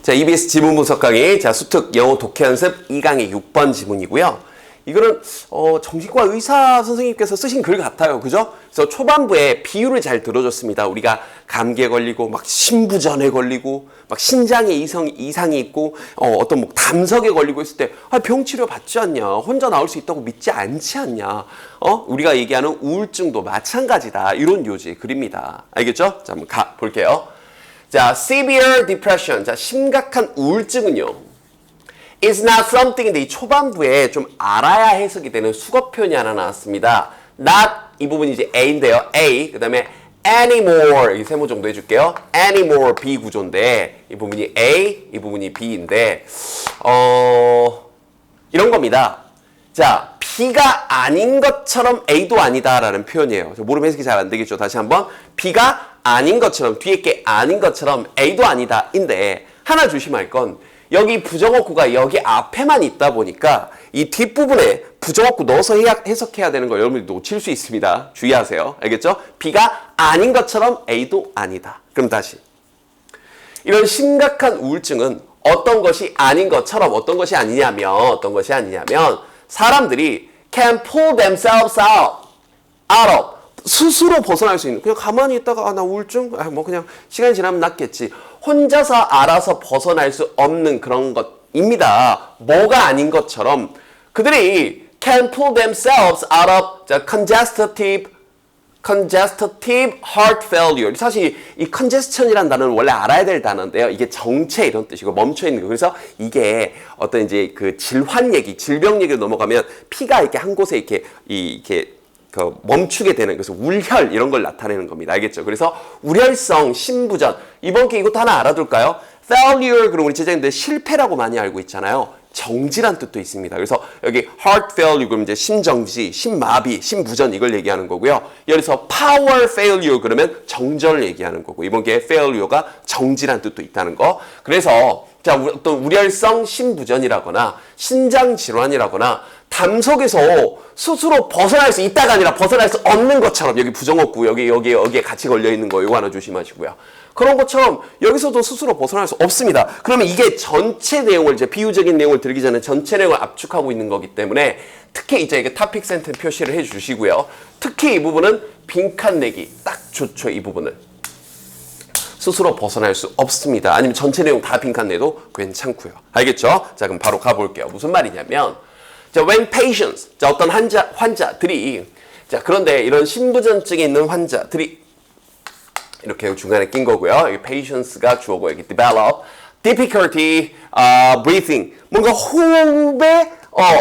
자, EBS 지문 분석 강의, 자, 수특 영어 독해 연습 2강의 6번 지문이고요. 이거는 정신과 의사 선생님께서 쓰신 글 같아요. 그죠? 그래서 초반부에 비유를 잘 들어줬습니다. 우리가 감기에 걸리고 막 신부전에 걸리고 막 신장에 이상이 있고 어떤 뭐 담석에 걸리고 있을 때 병치료 받지 않냐? 혼자 나올 수 있다고 믿지 않지 않냐? 우리가 얘기하는 우울증도 마찬가지다. 이런 요지의 글입니다. 알겠죠? 자, 한번 볼게요. 자, severe depression. 자, 심각한 우울증은요. It's not something인데 이 초반부에 좀 알아야 해석이 되는 수거 표현이 하나 나왔습니다. Not 이 부분이 이제 A인데요. A 그 다음에 anymore 이 세모 정도 해줄게요. anymore B 구조인데 이 부분이 A 이 부분이 B인데 이런 겁니다. 자, B가 아닌 것처럼 A도 아니다라는 표현이에요. 모르면 해석이 잘 안 되겠죠. 다시 한번 B가 아닌 것처럼 뒤에 게 아닌 것처럼 A도 아니다 인데 하나 조심할 건 여기 부정어구가 여기 앞에만 있다 보니까 이 뒷부분에 부정어구 넣어서 해석해야 되는 거 여러분들이 놓칠 수 있습니다. 주의하세요. 알겠죠? B가 아닌 것처럼 A도 아니다. 그럼 다시. 이런 심각한 우울증은 어떤 것이 아닌 것처럼 어떤 것이 아니냐면 사람들이 can pull themselves out of 스스로 벗어날 수 있는 그냥 가만히 있다가 나 우울증? 뭐 그냥 시간이 지나면 낫겠지. 혼자서 알아서 벗어날 수 없는 그런 것입니다. 뭐가 아닌 것처럼 그들이 can pull themselves out of congestive heart failure. 사실 이 congestion이라는 단어는 원래 알아야 될 단어인데요. 이게 정체 이런 뜻이고 멈춰 있는 거. 그래서 이게 어떤 이제 그 질환 얘기, 질병 얘기로 넘어가면 피가 이렇게 한 곳에 이렇게 멈추게 되는 그래서 울혈 이런 걸 나타내는 겁니다. 알겠죠? 그래서 울혈성 심부전 이번 게 이것도 하나 알아둘까요? failure 그럼 우리 제자님들 실패라고 많이 알고 있잖아요. 정지란 뜻도 있습니다. 그래서 여기 heart failure 그러면 이제 심정지, 심마비, 심부전 이걸 얘기하는 거고요. 여기서 power failure 그러면 정절을 얘기하는 거고 이번 게 failure가 정지란 뜻도 있다는 거. 그래서 자, 어떤 울혈성 심부전이라거나 신장 질환이라거나 담석에서 스스로 벗어날 수 있다가 아니라 벗어날 수 없는 것처럼 여기 부정어구 여기에 같이 걸려 있는 거 이거 하나 조심하시고요. 그런 것처럼 여기서도 스스로 벗어날 수 없습니다. 그러면 이게 전체 내용을 이제 비유적인 내용을 들기 전에 전체 내용을 압축하고 있는 거기 때문에 특히 이제 이게 토픽 센텐스 표시를 해 주시고요. 특히 이 부분은 빈칸 내기 딱 좋죠. 이 부분을. 스스로 벗어날 수 없습니다. 아니면 전체 내용 다 빈칸 내도 괜찮고요. 알겠죠? 자, 그럼 바로 가볼게요. 무슨 말이냐면 자, when patients, 자, 어떤 환자들이 자, 그런데 이런 심부전증이 있는 환자들이 이렇게 중간에 낀 거고요. 여기 patients가 주어고 여기 develop, difficulty, breathing, 뭔가 호흡에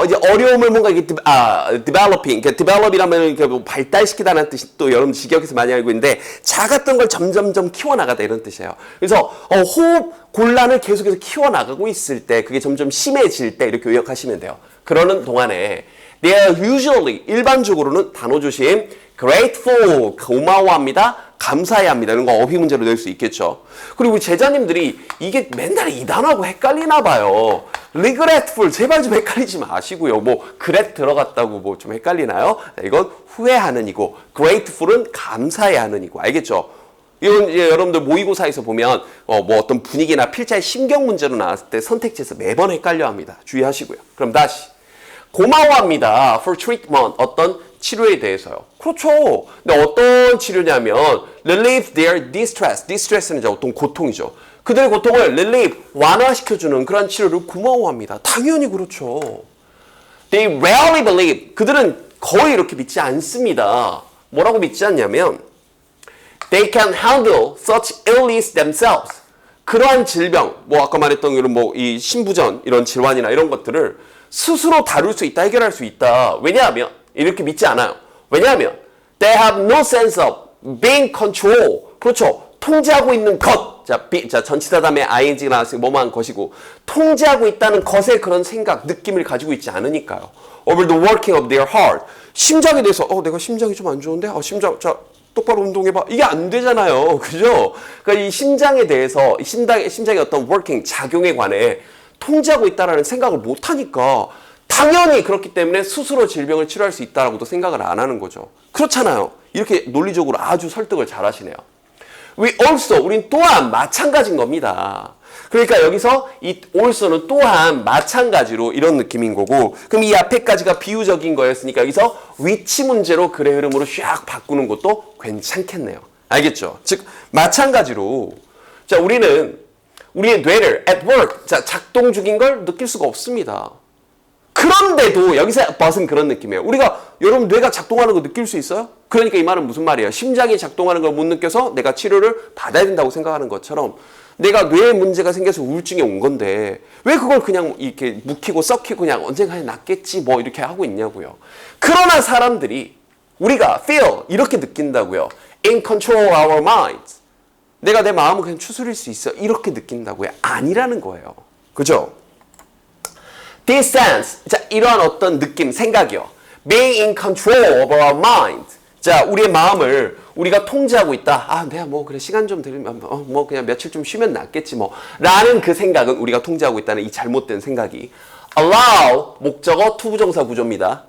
이제 어려움을 뭔가 이게 developing, 그러니까 develop이라면 이렇게 뭐 발달시키다는 뜻이 또 여러분 직역에서 많이 알고 있는데 작았던 걸 점점점 키워나가다 이런 뜻이에요. 그래서 호흡 곤란을 계속해서 키워나가고 있을 때 그게 점점 심해질 때 이렇게 요약하시면 돼요. 그러는 동안에 they are usually 일반적으로는 단어 조심 grateful 고마워합니다. 감사해야 합니다. 이런 거 어휘 문제로 낼 수 있겠죠. 그리고 제자님들이 이게 맨날 이 단어하고 헷갈리나 봐요. regretful 제발 좀 헷갈리지 마시고요. 뭐 regret 들어갔다고 뭐 좀 헷갈리나요? 이건 후회하는 이고 grateful은 감사해야 하는 이고 알겠죠? 이건 이제 여러분들 모의고사에서 보면 뭐 어떤 분위기나 필자의 심경 문제로 나왔을 때 선택지에서 매번 헷갈려 합니다. 주의하시고요. 그럼 다시 고마워합니다. for treatment 어떤 치료에 대해서요. 그렇죠. 근데 어떤 치료냐면 relieve their distress. distress는 이제 어떤 고통이죠. 그들의 고통을 relieve 완화시켜주는 그런 치료를 고마워합니다. 당연히 그렇죠. They rarely believe. 그들은 거의 이렇게 믿지 않습니다. 뭐라고 믿지 않냐면 they can handle such illness themselves. 그러한 질병, 뭐 아까 말했던 이런 뭐 이 심부전 이런 질환이나 이런 것들을 스스로 다룰 수 있다, 해결할 수 있다. 왜냐하면 이렇게 믿지 않아요. 왜냐하면 they have no sense of being control. 그렇죠. 통제하고 있는 것. 자, 전치사 다음에 ing가 나왔으니 뭐뭐한 것이고 통제하고 있다는 것의 그런 생각, 느낌을 가지고 있지 않으니까요. Over the working of their heart. 심장에 대해서 내가 심장이 좀 안 좋은데? 심장, 자, 똑바로 운동해봐. 이게 안 되잖아요. 그죠? 그러니까 이 심장에 대해서 심장의 어떤 working, 작용에 관해 통제하고 있다는 생각을 못 하니까 당연히 그렇기 때문에 스스로 질병을 치료할 수 있다라고도 생각을 안 하는 거죠. 그렇잖아요. 이렇게 논리적으로 아주 설득을 잘 하시네요. We also, 우린 또한 마찬가지인 겁니다. 그러니까 여기서 이 also는 또한 마찬가지로 이런 느낌인 거고, 그럼 이 앞에까지가 비유적인 거였으니까 여기서 위치 문제로 글의 흐름으로 샥 바꾸는 것도 괜찮겠네요. 알겠죠? 즉 마찬가지로 자 우리는 우리의 뇌를 at work, 자 작동 중인 걸 느낄 수가 없습니다. 그런데도 여기서 벗은 그런 느낌이에요. 우리가 여러분 뇌가 작동하는 거 느낄 수 있어요? 그러니까 이 말은 무슨 말이에요? 심장이 작동하는 걸 못 느껴서 내가 치료를 받아야 된다고 생각하는 것처럼 내가 뇌에 문제가 생겨서 우울증이 온 건데 왜 그걸 그냥 이렇게 묵히고 썩히고 그냥 언젠가 낫겠지 뭐 이렇게 하고 있냐고요. 그러나 사람들이 우리가 feel 이렇게 느낀다고요. In control our minds. 내가 내 마음을 그냥 추스릴 수 있어 이렇게 느낀다고요. 아니라는 거예요. 그죠? This sense, 자 이러한 어떤 느낌, 생각이요. Being in control of our mind. 자 우리의 마음을 우리가 통제하고 있다. 아 내가 뭐 그래 시간 좀 들으면 뭐 그냥 며칠 좀 쉬면 낫겠지 뭐 라는 그 생각은 우리가 통제하고 있다는 이 잘못된 생각이 allow 목적어 투부정사 구조입니다.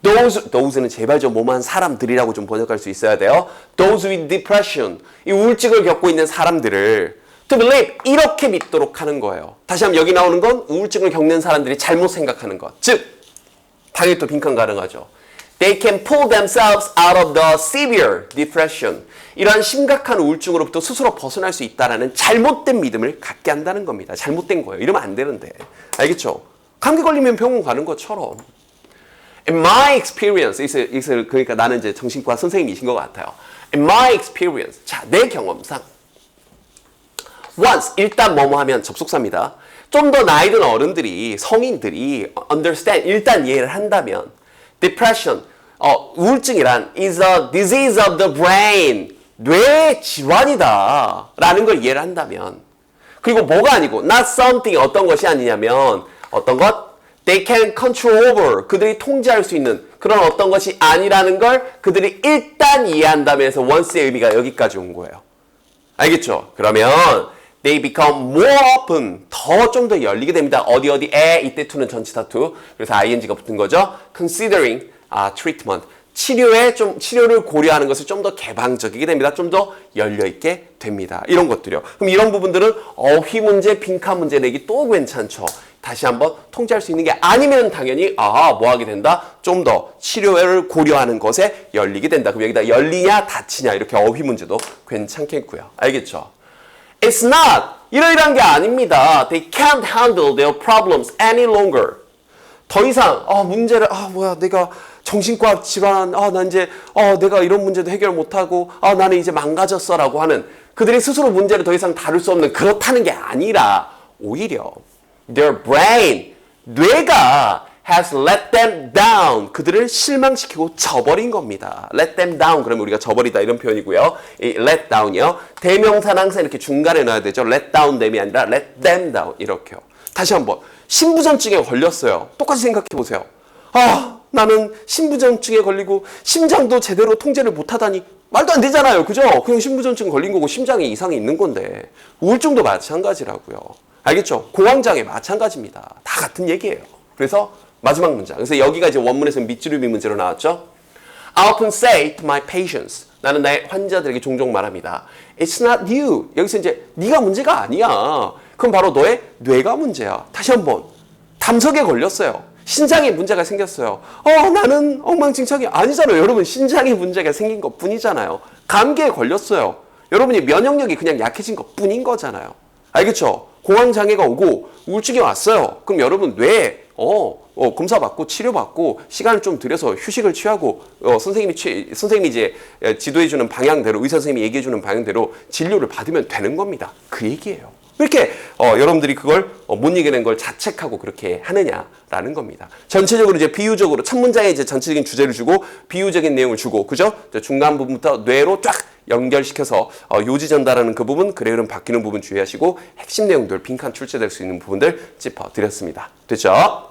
Those는 제발 좀 뭐만 사람들이라고 좀 번역할 수 있어야 돼요. Those with depression, 이 우울증을 겪고 있는 사람들을 to believe, 이렇게 믿도록 하는 거예요. 다시 한번 여기 나오는 건 우울증을 겪는 사람들이 잘못 생각하는 것. 즉, 당연히 또 빈칸 가능하죠. They can pull themselves out of the severe depression. 이러한 심각한 우울증으로부터 스스로 벗어날 수 있다는 잘못된 믿음을 갖게 한다는 겁니다. 잘못된 거예요. 이러면 안 되는데. 알겠죠? 감기 걸리면 병원 가는 것처럼. In my experience, 그러니까 나는 이제 정신과 선생님이신 것 같아요. In my experience, 자, 내 경험상 once, 일단 뭐뭐 하면 접속사입니다. 좀 더 나이 든 어른들이, 성인들이 understand, 일단 이해를 한다면 depression, 우울증이란 is a disease of the brain, 뇌 질환이다 라는 걸 이해를 한다면 그리고 뭐가 아니고 not something, 어떤 것이 아니냐면 어떤 것? They can control over, 그들이 통제할 수 있는 그런 어떤 것이 아니라는 걸 그들이 일단 이해한다면 해서 once의 의미가 여기까지 온 거예요. 알겠죠? 그러면 they become more open, 좀 더 열리게 됩니다. 어디에, 이때 to는 전치사 to, 그래서 ing가 붙은 거죠. considering treatment, 치료를 고려하는 것을 좀 더 개방적이게 됩니다. 좀 더 열려있게 됩니다. 이런 것들이요. 그럼 이런 부분들은 어휘 문제, 빈칸 문제 내기 또 괜찮죠. 다시 한번 통제할 수 있는 게 아니면 당연히 뭐 하게 된다? 좀 더 치료를 고려하는 것에 열리게 된다. 그럼 여기다 열리냐 닫히냐 이렇게 어휘 문제도 괜찮겠고요. 알겠죠? It's not, 이러이러한 게 아닙니다. They can't handle their problems any longer. 더 이상 문제를 내가 정신과 질환, 난 이제 내가 이런 문제도 해결 못하고 나는 이제 망가졌어 라고 하는 그들이 스스로 문제를 더 이상 다룰 수 없는 그렇다는 게 아니라 오히려 their brain, 뇌가 has let them down, 그들을 실망시키고 저버린 겁니다. let them down, 그러면 우리가 저버리다 이런 표현이고요. 이 let down이요. 대명사는 항상 이렇게 중간에 넣어야 되죠. let down them이 아니라 let them down 이렇게요. 다시 한번 신부전증에 걸렸어요. 똑같이 생각해 보세요. 나는 신부전증에 걸리고 심장도 제대로 통제를 못하다니 말도 안 되잖아요. 그죠? 그냥 신부전증 걸린 거고 심장에 이상이 있는 건데 우울증도 마찬가지라고요. 알겠죠? 공황장애 마찬가지입니다. 다 같은 얘기예요. 그래서 마지막 문장. 그래서 여기가 이제 원문에서 밑줄임이 문제로 나왔죠. I often say to my patients. 나는 나의 환자들에게 종종 말합니다. It's not you. 여기서 이제 네가 문제가 아니야. 그럼 바로 너의 뇌가 문제야. 다시 한번. 담석에 걸렸어요. 신장에 문제가 생겼어요. 나는 엉망진창이 아니잖아요. 여러분 신장에 문제가 생긴 것 뿐이잖아요. 감기에 걸렸어요. 여러분이 면역력이 그냥 약해진 것 뿐인 거잖아요. 알겠죠? 공황장애가 오고 우울증이 왔어요. 그럼 여러분 뇌에 검사받고 치료받고 시간을 좀 들여서 휴식을 취하고 선생님이 이제 지도해주는 방향대로 의사 선생님이 얘기해주는 방향대로 진료를 받으면 되는 겁니다. 그 얘기예요. 이렇게 여러분들이 그걸 못 이겨낸 걸 자책하고 그렇게 하느냐라는 겁니다. 전체적으로 이제 비유적으로 첫 문장에 이제 전체적인 주제를 주고 비유적인 내용을 주고 그죠? 중간 부분부터 뇌로 쫙 연결시켜서 요지 전달하는 그 부분, 글의 흐름 바뀌는 부분 주의하시고 핵심 내용들 빈칸 출제될 수 있는 부분들 짚어드렸습니다. 됐죠?